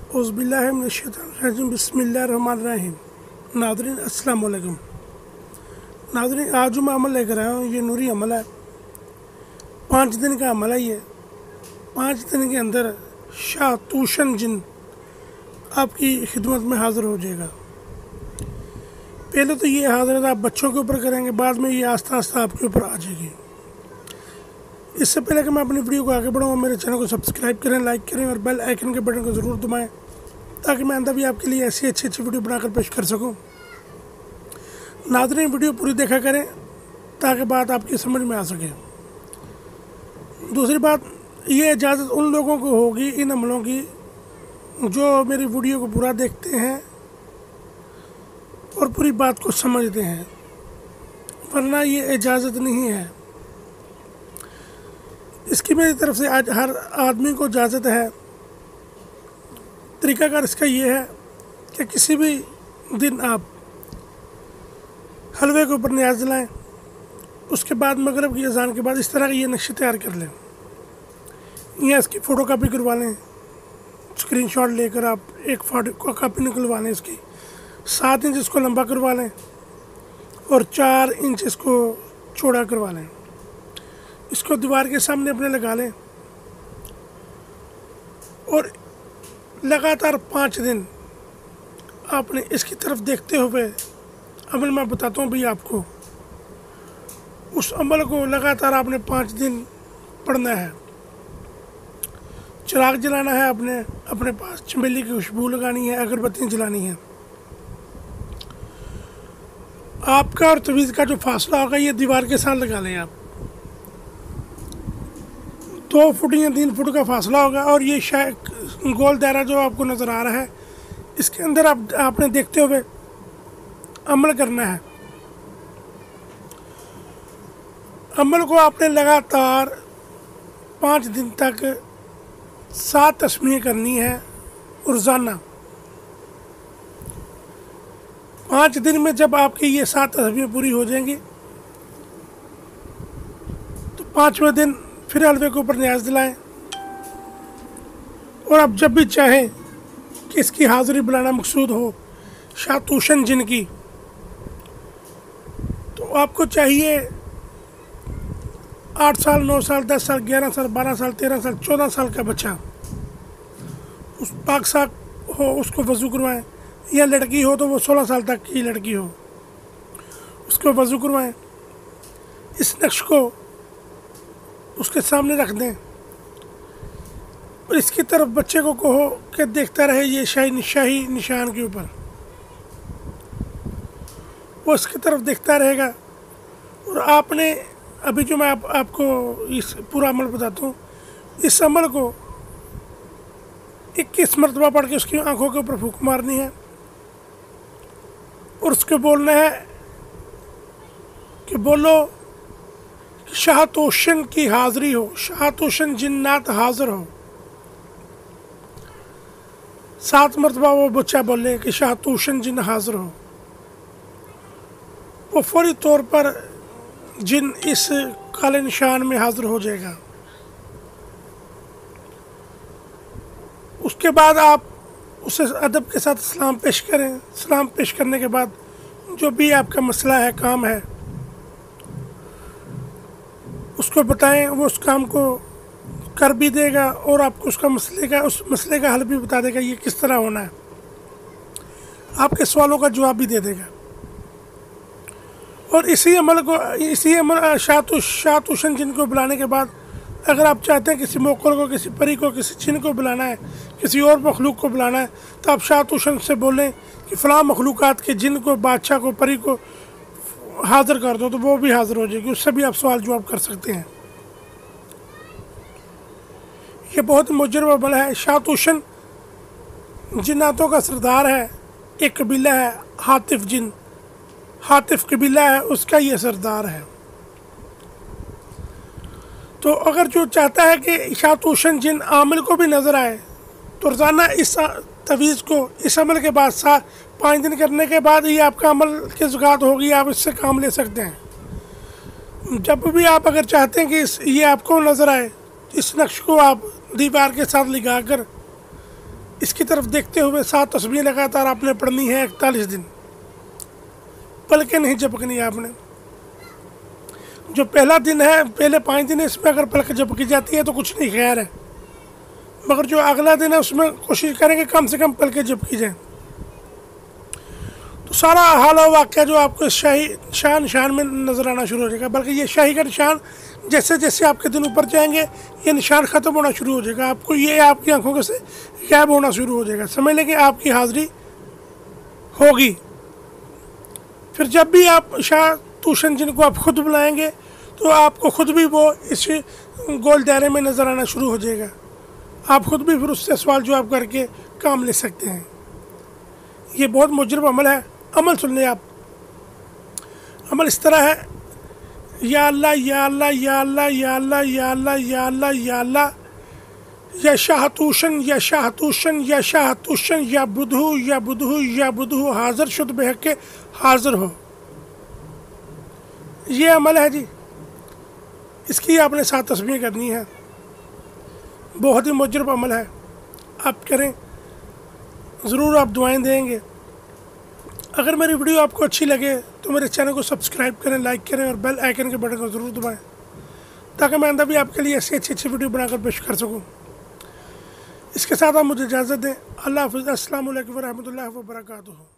औज़ुबिल्लाहिमिनश्शैतानिर्रजीम बिस्मिल्लाहिर्रहमानिर्रहीम। नाज़रीन अस्सलाम वालेकुम। नाज़रीन आज जो मैं अमल लेकर आया हूँ ये नूरी अमल है। 5 दिन का अमल है ये। 5 दिन के अंदर शातूशन जिन आपकी खिदमत में हाज़िर हो जाएगा। पहले तो ये हाज़िरत आप बच्चों के ऊपर करेंगे, बाद में ये आस्ता आस्ता आपके ऊपर आ जाएगी। इससे पहले कि मैं अपनी वीडियो को आगे बढ़ाऊँ, मेरे चैनल को सब्सक्राइब करें, लाइक करें और बेल आइकन के बटन को ज़रूर दबाएं ताकि मैं अंदर भी आपके लिए ऐसी अच्छी वीडियो बनाकर पेश कर सकूं। नाज़रीन वीडियो पूरी देखा करें ताकि बात आपकी समझ में आ सके। दूसरी बात, ये इजाज़त उन लोगों को होगी इन अमलों की जो मेरी वीडियो को पूरा देखते हैं और पूरी बात को समझते हैं, वरना ये इजाज़त नहीं है। इसकी मेरी तरफ से आज हर आदमी को इजाज़त है। तरीक़ाकार इसका ये है कि किसी भी दिन आप हलवे के ऊपर न्याज दिलाएं, उसके बाद मगरिब की अज़ान के बाद इस तरह का ये नक्शे तैयार कर लें या इसकी फ़ोटो कापी करवा लें। स्क्रीनशॉट लेकर आप एक फ़ोटो कापी निकलवा लें इसकी। 7 इंच इसको लंबा करवा लें और 4 इंच इसको चौड़ा करवा लें। इसको दीवार के सामने अपने लगा लें और लगातार 5 दिन आपने इसकी तरफ देखते हुए अमल मैं बताता हूँ भाई आपको, उस अमल को लगातार आपने 5 दिन पढ़ना है। चिराग जलाना है, आपने अपने पास चमेली की खुशबू लगानी है, अगरबत्तियाँ जलानी है। आपका और तवीज़ का जो फासला होगा ये दीवार के साथ लगा लें आप। 2 फुट या 3 फुट का फासला होगा और ये शायद गोल दायरा जो आपको नज़र आ रहा है, इसके अंदर आपने देखते हुए अमल करना है। अमल को आपने लगातार 5 दिन तक 7 तस्बीहें करनी है रोज़ाना। 5 दिन में जब आपकी ये 7 तस्बीहें पूरी हो जाएंगी तो 5वें दिन फिर हलवे के ऊपर न्याज दिलाएं और आप जब भी चाहें कि इसकी हाज़िरी बुलाना मकसूद हो शातूशन जिन की, तो आपको चाहिए 8 साल, 9 साल, 10 साल, 11 साल, 12 साल, 13 साल, 14 साल का बच्चा उस पाक साक हो उसको वज़ू करवाएं, या लड़की हो तो वो 16 साल तक की लड़की हो उसको वज़ू करवाएं। इस नक्श को उसके सामने रख दें और इसकी तरफ बच्चे को कहो कि देखता रहे ये शाही निशान के ऊपर। वो इसकी तरफ देखता रहेगा और आपने अभी जो मैं आपको इस पूरा अमल बताता हूँ, इस अमल को 21 मरतबा पढ़ के उसकी आंखों के ऊपर फूंक मारनी है और उसको बोलना है कि बोलो शातूशन की हाज़िरी हो, शातूशन जिन्नात हाज़िर हो। 7 मरतबा वो बच्चा बोले कि शातूशन जिन हाज़िर हो। वो फौरी तौर पर जिन इस काले निशान में हाज़िर हो जाएगा। उसके बाद आप उसे अदब के साथ सलाम पेश करें। सलाम पेश करने के बाद जो भी आपका मसला है, काम है, उसको बताएं। वो उस काम को कर भी देगा और आपको उस मसले का हल भी बता देगा ये किस तरह होना है। आपके सवालों का जवाब भी दे देगा। और इसी अमल शातूशन जिन को बुलाने के बाद अगर आप चाहते हैं किसी मोकल को, किसी परी को, किसी जिन को बुलाना है, किसी और मखलूक को बुलाना है, तो आप शातूशन से बोलें कि फ़लाँ मखलूक़ात के जिन को, बादशाह को, परी को हाज़िर कर दो, तो वो भी हाज़िर हो जाएगी। उससे भी आप सवाल जवाब कर सकते हैं। ये बहुत मुजरब अमल है। शातूशन जिन्नातों का सरदार है। एक कबीला है हातिफ जिन, हातिफ कबीला है, उसका ये सरदार है। तो अगर जो चाहता है कि शातूशन जिन आमिल को भी नज़र आए तो रोज़ाना इस तवीज़ को इस अमल के बाद 5 दिन करने के बाद ये आपका अमल की ज़ुकात होगी, आप इससे काम ले सकते हैं। जब भी आप अगर चाहते हैं कि ये आपको नज़र आए, इस नक्श को आप दीवार के साथ लगा कर इसकी तरफ देखते हुए 7 तस्बीहें लगातार आपने पढ़नी है 41 दिन। पलकें नहीं झपकनी आपने। जो पहला दिन है, पहले 5 दिन है, इसमें अगर पलक झपकी जाती है तो कुछ नहीं खैर है, मगर जो अगला दिन है उसमें कोशिश करेंगे कम से कम पलकें झपकी जाएँ। तो सारा हाल और वाक़या जो आपको शाही निशान में नज़र आना शुरू हो जाएगा। बल्कि ये शाही का निशान जैसे जैसे आपके दिन ऊपर जाएंगे ये निशान ख़त्म होना शुरू हो जाएगा। आपको ये आपकी आंखों से गायब होना शुरू हो जाएगा। समझ लें कि आपकी हाज़िरी होगी। फिर जब भी आप शाह तूशन जिनको आप खुद बुलाएंगे तो आपको खुद भी वो इस गोल दायरे में नज़र आना शुरू हो जाएगा। आप खुद भी फिर उससे सवाल जवाब करके काम ले सकते हैं। ये बहुत मुजरब अमल है। अमल सुन लें आप। अमल इस तरह है, या अल्लाह या अल्लाह या अल्लाह या अल्लाह या अल्लाह या अल्लाह या अल्लाह, या शाह तूशन या शाह तूशन या शाह तूशन या बुधू या बुधू या बुधू हाजिर शुद्ध बेहक के हाजिर हो। ये अमल है जी। इसकी आपने 7 तस्बीहें करनी है। बहुत ही मुजरब अमल है, आप करें, ज़रूर आप दुआएं देंगे। अगर मेरी वीडियो आपको अच्छी लगे तो मेरे चैनल को सब्सक्राइब करें, लाइक करें और बेल आइकन के बटन को ज़रूर दबाएं, ताकि मैं आइंदा भी आपके लिए ऐसी अच्छी वीडियो बनाकर पेश कर सकूं। इसके साथ आप मुझे इजाज़त दें। अल्लाह हाफ़िज़। अस्सलामु अलैकुम व रहमतुल्लाहि व बरकातुहू।